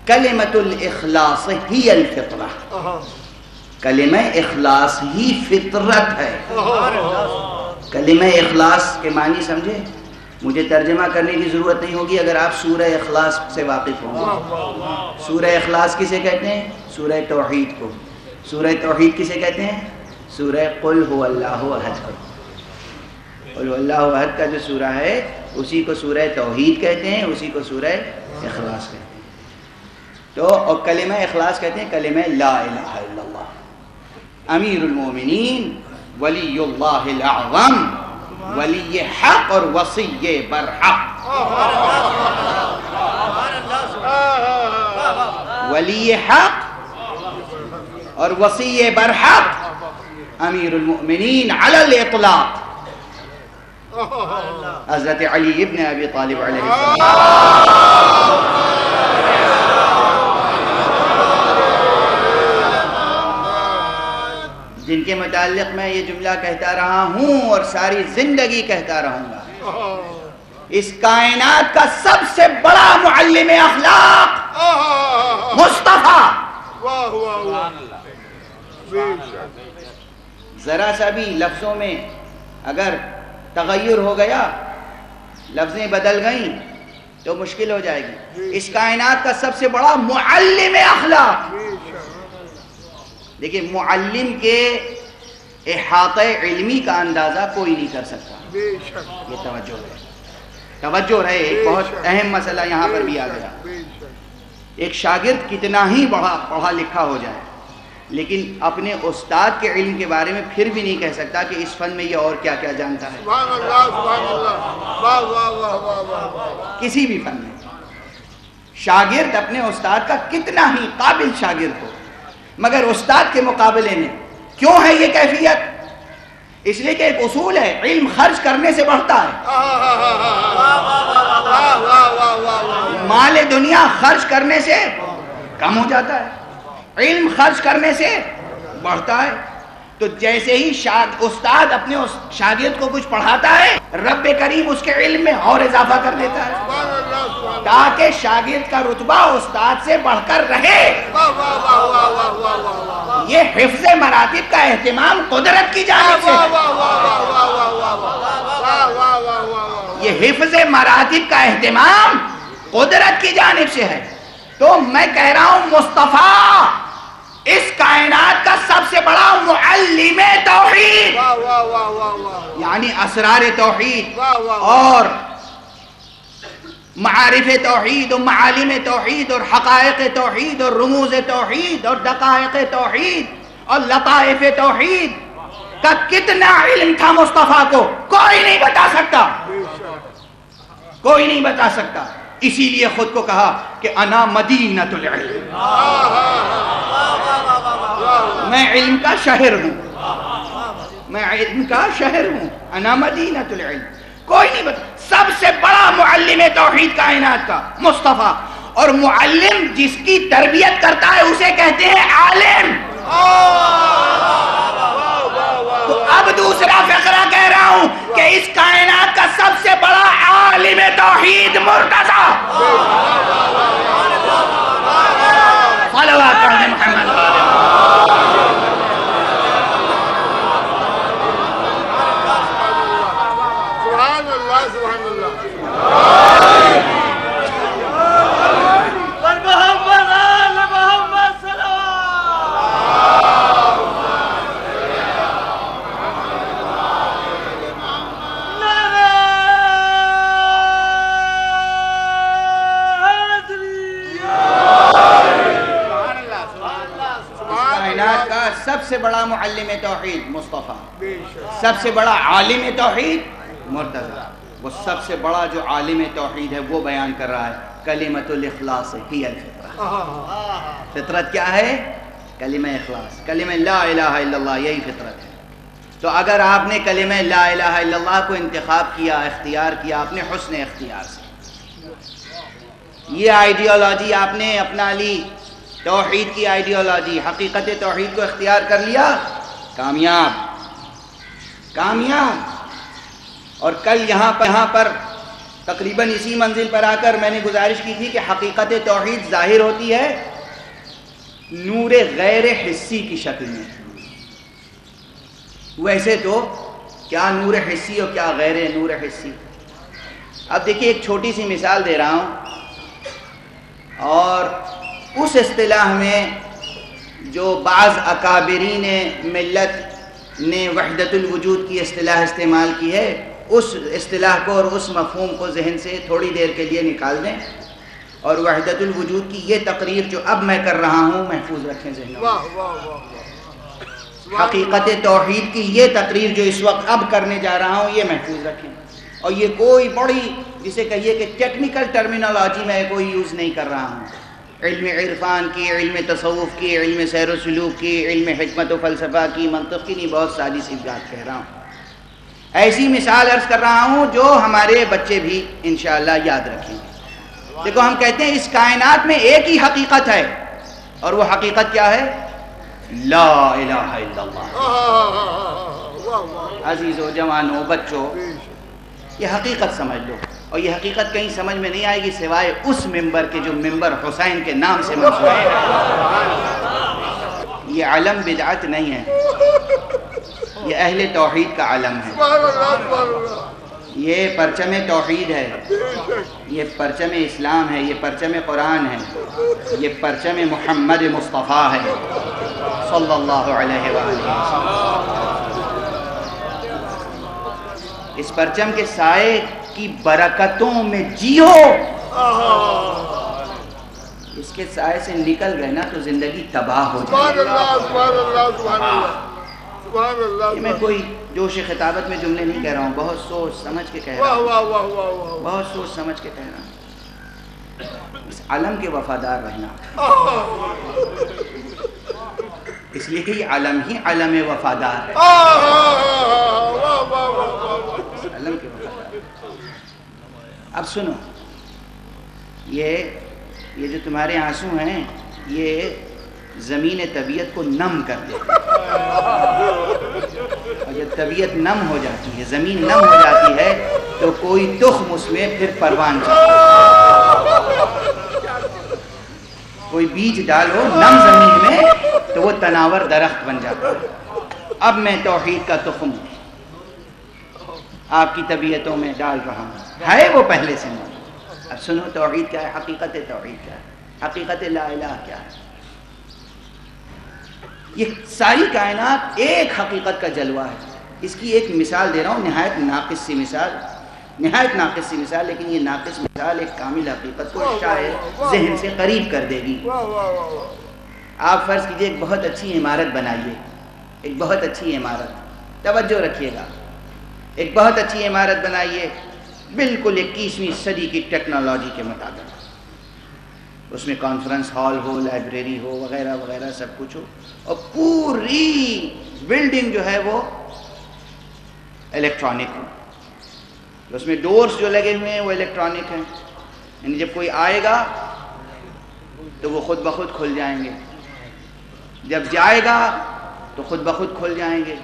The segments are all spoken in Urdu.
کلمۃ الاخلاص ہی الفطرہ، کلمہ اخلاص ہی فطرت ہے۔ کلمہ اخلاص کے معنی سمجھے؟ مجھے ترجمہ کرنے کی ضرورت نہیں ہوگی اگر آپ سورہ اخلاص سے واقف ہوں گے۔ سورہ اخلاص کسے کہتے ہیں؟ سورہ توحید کو۔ سورہ توحید کسے کہتے ہیں؟ سورہ قل هو اللہ احد کو۔ قل هو اللہ احد کا جو سورہ ہے اسی کو سورہ توحید کہتے ہیں، اسی کو سورہ اخلاص کہتے ہیں۔ تو اور کلمہ اخلاص کہتے ہیں کلمہ لا الہ الا اللہ۔ امیر المومنین، ولی اللہ الاعظم، ولی حق اور وصی برحق۔ ولی حق اور وصی برحق امیر المؤمنین علی الاطلاق حضرت علی ابن ابی طالب علیہ السلام، جن کے متعلق میں یہ جملہ کہتا رہا ہوں اور ساری زندگی کہتا رہوں گا۔ اس کائنات کا سب سے بڑا معلم اخلاق مصطفیٰ۔ ذرا سا بھی لفظوں میں اگر تغیر ہو گیا، لفظیں بدل گئیں تو مشکل ہو جائے گی۔ اس کائنات کا سب سے بڑا معلم اخلاق۔ دیکھیں، معلم کے احاطہ علمی کا اندازہ کوئی نہیں کر سکتا۔ یہ توجہ ہے، توجہ رہے، ایک بہت اہم مسئلہ یہاں پر بھی آ گیا۔ ایک شاگرد کتنا ہی بڑا پڑھا لکھا ہو جائے لیکن اپنے استاد کے علم کے بارے میں پھر بھی نہیں کہہ سکتا کہ اس فن میں یہ اور کیا کیا جانتا ہے۔ کسی بھی فن میں شاگرد اپنے استاد کا کتنا ہی قابل شاگرد ہو، مگر استاد کے مقابلے میں کیوں ہے یہ کیفیت؟ اس لیے کہ ایک اصول ہے، علم خرچ کرنے سے بڑھتا ہے، مال دنیا خرچ کرنے سے کم ہو جاتا ہے، علم خرچ کرنے سے بڑھتا ہے۔ تو جیسے ہی استاد اپنے شاگرد کو کچھ پڑھاتا ہے، رب کریم اس کے علم میں اور اضافہ کر دیتا ہے تاکہ شاگرد کا رتبہ استاد سے بڑھ کر رہے۔ یہ حفظ مراتب کا اہتمام قدرت کی جانب سے ہے، یہ حفظ مراتب کا اہتمام قدرت کی جانب سے ہے۔ تو میں کہہ رہا ہوں مصطفیٰ اس کائنات کا سب سے بڑا معلم توحید، یعنی اسرار توحید اور معارف توحید اور معالم توحید اور حقائق توحید اور رموز توحید اور دقائق توحید اور لطائف توحید کا کتنا علم تھا مصطفیٰ کو، کوئی نہیں بتا سکتا، کوئی نہیں بتا سکتا۔ اسی لیے خود کو کہا کہ انا مدینۃ العلم، میں علم کا شہر ہوں، میں علم کا شہر ہوں، انا مدینۃ العلم۔ کوئی نہیں بتا، سب سے بڑا معلم توحید کائنات کا مصطفیٰ، اور معلم جس کی تربیت کرتا ہے اسے کہتے ہیں عالم۔ تو اب دوسرا فقرہ کہہ رہا ہوں کہ اس کائنات کا سب سے بڑا عالم توحید مرتضیٰ، صلوات علی محمد۔ سبحان اللہ، سبحان اللہ۔ سب سے بڑا معلم توحید مصطفیٰ، سب سے بڑا عالم توحید مرتضیٰ۔ وہ سب سے بڑا جو عالم توحید ہے وہ بیان کر رہا ہے کلمۃ الاخلاص ہی الفطرہ۔ فطرت کیا ہے؟ کلمہ اخلاص، کلمہ لا الہ الا اللہ، یہی فطرت ہے۔ تو اگر آپ نے کلمہ لا الہ الا اللہ کو انتخاب کیا، اختیار کیا اپنے حسن اختیار سے، یہ آئیڈیالوجی آپ نے اپنا لی، توحید کی آئیڈیالوجی، حقیقت توحید کو اختیار کر لیا، کامیاب کامیاب۔ اور کل یہاں پر تقریباً اسی منزل پر آ کر میں نے گزارش کی تھی کہ حقیقت توحید ظاہر ہوتی ہے نور غیر حسی کی شکل میں. ویسے تو کیا نور حسی اور کیا غیر نور حسی. اب دیکھیے ایک چھوٹی سی مثال دے رہا ہوں، اور اس اصطلاح میں جو بعض اکابرین ملت نے وحدت الوجود کی اصطلاح استعمال کی ہے، اس اصطلاح کو اور اس مفہوم کو ذہن سے تھوڑی دیر کے لیے نکال دیں، اور وحدت الوجود کی یہ تقریر جو اب میں کر رہا ہوں محفوظ رکھیں ذہن میں. حقیقت توحید کی یہ تقریر جو اس وقت اب کرنے جا رہا ہوں یہ محفوظ رکھیں. اور یہ کوئی بڑی جسے کہیے کہ ٹیکنیکل ٹرمینالوجی میں کوئی یوز نہیں کر رہا ہوں. علم عرفان کی، علم تصوف کی، علم سیر و سلوک کی، علم حکمت و فلسفہ کی، منطق کی نہیں، بہت سادی سی بات کہہ رہا ہوں. ایسی مثال عرض کر رہا ہوں جو ہمارے بچے بھی انشاءاللہ یاد رکھیں گے. دیکھو ہم کہتے ہیں اس کائنات میں ایک ہی حقیقت ہے، اور وہ حقیقت کیا ہے؟ لا الہ الا اللہ. عزیزو، جوانو، بچوں، یہ حقیقت سمجھ لو، اور یہ حقیقت کہیں سمجھ میں نہیں آئے گی سوائے اس ممبر کے جو ممبر حسین کے نام سے منسوب ہے. یہ علم بدعت نہیں ہے، یہ اہل توحید کا علم ہے. یہ پرچم توحید ہے، یہ پرچم اسلام ہے، یہ پرچم قرآن ہے، یہ پرچم محمد مصطفیٰ ہے صلی اللہ علیہ وآلہ وسلم. اس پرچم کے سائے کی برکتوں میں جیو. اس کے سائے سے نکل گئے نا تو زندگی تباہ ہو جائے. یہ میں کوئی جوش خطابت میں جملے نہیں کہہ رہا ہوں، بہت سوچ سمجھ کے کہہ رہا ہوں، بہت سوچ سمجھ کے کہہ رہا ہوں. اس علم کے وفادار رہنا، اس لیے کہ یہ علم ہی علم وفادار ہے. علم کے وفادار. اب سنو، یہ جو تمہارے آنسو ہیں یہ زمین طبیعت کو نم کر دیتے ہیں، اور جب طبیعت نم ہو جاتی ہے، زمین نم ہو جاتی ہے تو کوئی تخم اس میں پھر پروان چاہتا ہے. کوئی بیج ڈالو نم زمین میں تو وہ تناور درخت بن جاتا ہے. اب میں توحید کا تخم آپ کی طبیعتوں میں ڈال رہا ہوں، ہے وہ پہلے سے موجود. اب سنو توحید کیا ہے، حقیقت توحید کیا ہے، حقیقت لا الہ کیا ہے. یہ ساری کائنات ایک حقیقت کا جلوہ ہے. اس کی ایک مثال دے رہا ہوں، نہایت ناقص سی مثال، لیکن یہ ناقص مثال ایک کامل حقیقت کو شاید ذہن سے قریب کر دے گی. آپ فرض کیجئے ایک بہت اچھی عمارت بنائیے، ایک بہت اچھی عمارت، توجہ رکھیے گا، ایک بہت اچھی عمارت بنائیے بالکل 21ویں صدی کی ٹیکنالوجی کے مطابق. اس میں کانفرنس ہال ہو، لائبریری ہو، وغیرہ وغیرہ سب کچھ ہو، اور پوری بلڈنگ جو ہے وہ الیکٹرانک ہو. اس میں ڈورز جو لگے ہوئے ہیں وہ الیکٹرانک ہیں، یعنی جب کوئی آئے گا تو وہ خود بخود کھل جائیں گے، جب جائے گا تو خود بخود کھل جائیں گے،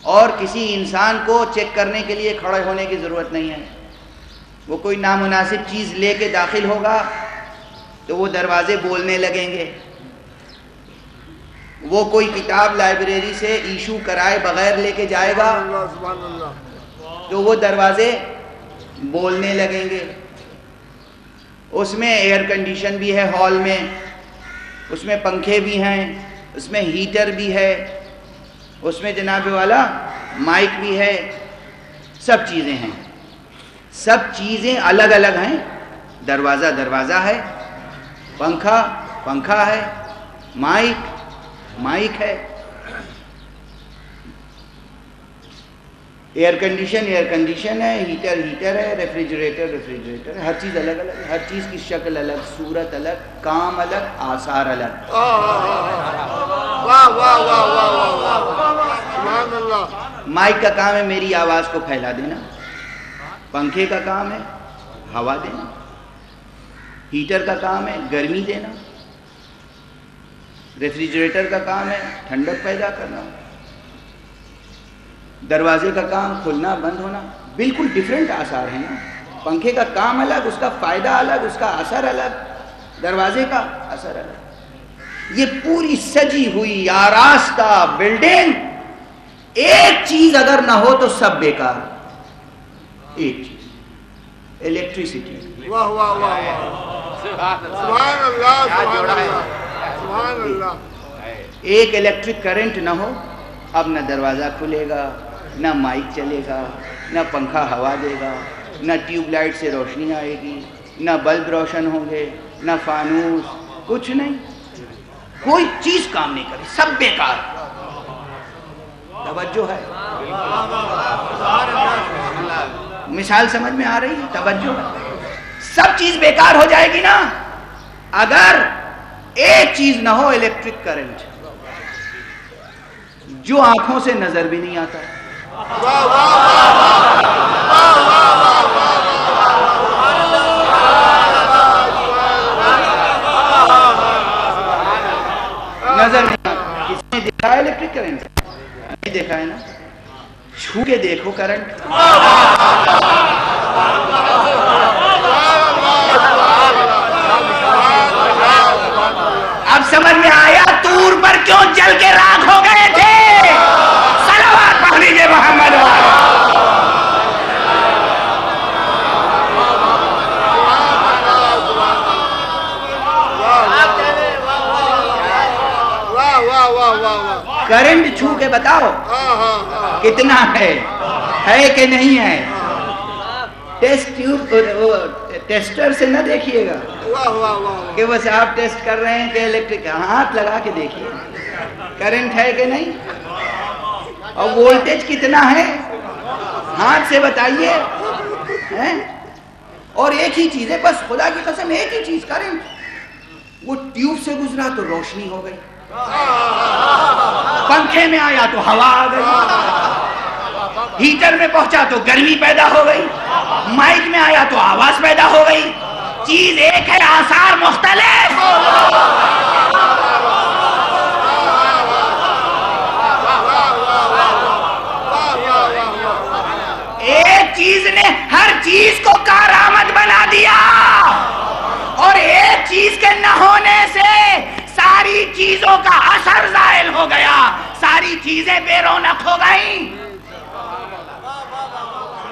اور کسی انسان کو چیک کرنے کے لیے کھڑے ہونے کی ضرورت نہیں ہے. وہ کوئی نامناسب چیز لے کے داخل ہوگا تو وہ دروازے بولنے لگیں گے. وہ کوئی کتاب لائبریری سے ایشو کرائے بغیر لے کے جائے گا تو وہ دروازے بولنے لگیں گے. اس میں ایئر کنڈیشن بھی ہے ہال میں، اس میں پنکھے بھی ہیں، اس میں ہیٹر بھی ہے، اس میں جناب والا مائک بھی ہے، سب چیزیں ہیں، سب چیزیں الگ الگ ہیں. دروازہ ہے، پنکھا ہے، مائک ہے، ایئر کنڈیشن ہے، ہیٹر ہے، ریفریجریٹر ہے. ہر چیز الگ الگ ہے، ہر چیز کی شکل الگ، صورت الگ، کام الگ، آثار الگ. مائک کا کام ہے میری آواز کو پھیلا دینا، پنکھے کا کام ہے ہوا دینا، ہیٹر کا کام ہے گرمی دینا، ریفریجریٹر کا کام ہے ٹھنڈک پیدا کرنا، دروازے کا کام کھلنا بند ہونا. بالکل ڈیفرنٹ آثار ہیں نا. پنکھے کا کام الگ، اس کا فائدہ الگ، اس کا اثر الگ، دروازے کا اثر الگ. یہ پوری سجی ہوئی آراستہ بلڈنگ، ایک چیز اگر نہ ہو تو سب بیکار. ایک چیز، الیکٹریسٹی. واہ واہ واہ سبحان اللہ سبحان اللہ سبحان اللہ. ایک الیکٹرک کرنٹ نہ ہو، اب نہ دروازہ کھلے گا، نہ مائک چلے گا، نہ پنکھا ہوا دے گا، نہ ٹیوب لائٹ سے روشنی آئے گی، نہ بلب روشن ہوں گے، نہ فانوس، کچھ نہیں، کوئی چیز کام نہیں کرے، سب بیکار. توجہ ہے؟ مثال سمجھ میں آ رہی ہے؟ توجہ ہے؟ سب چیز بیکار ہو جائے گی نا اگر ایک چیز نہ ہو، الیکٹرک کرنٹ، جو آنکھوں سے نظر بھی نہیں آتا. نظر نہیں آتا. کس نے دیکھا ہے الیکٹرک کرنٹ؟ نہیں دیکھا ہے نا. چھو کے دیکھو کرنٹ. اب سمجھ میں آیا طور پر کیوں جل کے راکھ ہو گئے تھے. صلوات پڑھ لیجئے محمد والا. کرنٹ چھو کے بتاؤ کتنا ہے کہ نہیں ہے. ٹیسٹ ٹیوب ٹیسٹر سے نہ دیکھیے گا کہ بس آپ ٹیسٹ کر رہے ہیں کہ الیکٹرک. ہاتھ لگا کے دیکھیے کرنٹ ہے کہ نہیں، اور وولٹیج کتنا ہے ہاتھ سے بتائیے. اور ایک ہی چیز ہے بس، خدا کی قسم ایک ہی چیز، کرنٹ. وہ ٹیوب سے گزرا تو روشنی ہو گئی، پنکھے میں آیا تو ہوا آ گئی، ہیٹر میں پہنچا تو گرمی پیدا ہو گئی، مائک میں آیا تو آواز پیدا ہو گئی. چیز ایک ہے، آثار مختلف. ایک چیز نے ہر چیز کو کارآمد بنا دیا، اور ایک چیز کے نہ ہونے سے ساری چیزوں کا اثر زائل ہو گیا، ساری چیزیں بے رونق ہو گئیں.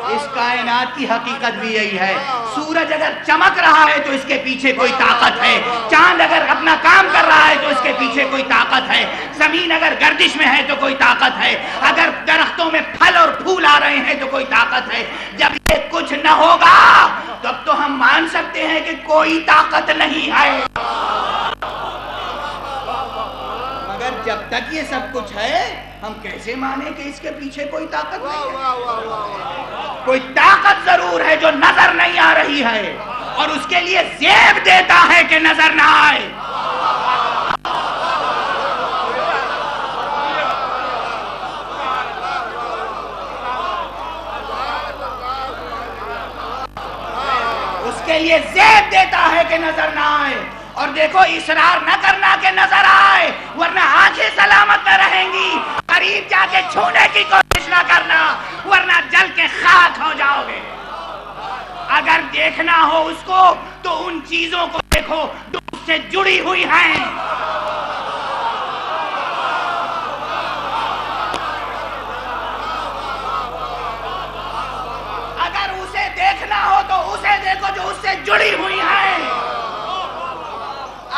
اس کائنات کی حقیقت بھی یہی ہے. سورج اگر چمک رہا ہے تو اس کے پیچھے کوئی طاقت ہے، چاند اگر اپنا کام کر رہا ہے تو اس کے پیچھے کوئی طاقت ہے، زمین اگر گردش میں ہے تو کوئی طاقت ہے، اگر درختوں میں پھل اور پھول آ رہے ہیں تو کوئی طاقت ہے. جب یہ کچھ نہ ہوگا تب تو ہم مان سکتے ہیں کہ کوئی طاقت نہیں ہے. مگر جب تک یہ سب کچھ ہے ہم کیسے مانیں کہ اس کے پیچھے کوئی طاقت نہیں ہے؟ کوئی طاقت ضرور ہے جو نظر نہیں آ رہی ہے، اور اس کے لیے زیب دیتا ہے کہ نظر نہ آئے. اس کے لیے زیب دیتا ہے کہ نظر نہ آئے. اور دیکھو اصرار نہ کرنا کہ نظر آئے، ورنہ آنکھیں سلامت نہ رہیں گی. قریب جا کے چھونے کی کوشش نہ کرنا، ورنہ جل کے خاک ہو جاؤ گے. اگر دیکھنا ہو اس کو تو ان چیزوں کو دیکھو جو اس سے جڑی ہوئی ہیں. اگر اسے دیکھنا ہو تو اسے دیکھو جو اس سے جڑی ہوئی ہیں.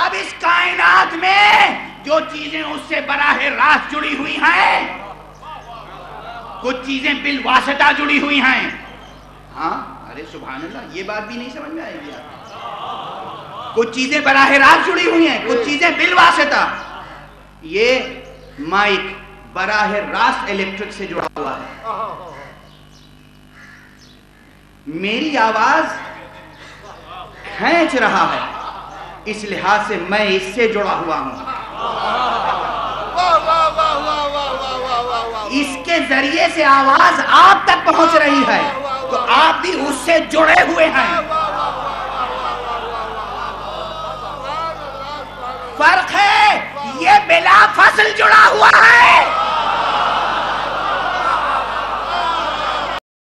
اب اس کائنات میں جو چیزیں اس سے براہ راست جڑی ہوئی ہیں، کچھ چیزیں بالواسطہ جڑی ہوئی ہیں. ہاں ارے سبحان اللہ، یہ بات بھی نہیں سمجھ میں آئے گی. کچھ چیزیں براہ راست جڑی ہوئی ہیں، کچھ چیزیں بالواسطہ. یہ مائک براہ راست الیکٹرک سے جڑا ہوا ہے. میری آواز کھینچ رہا ہے، اس لحاظ سے میں اس سے جڑا ہوا ہوں. اس کے ذریعے سے آواز آپ تک پہنچ رہی ہے تو آپ بھی اس سے جڑے ہوئے ہیں. فرق ہے، یہ بلا فصل جڑا ہوا ہے،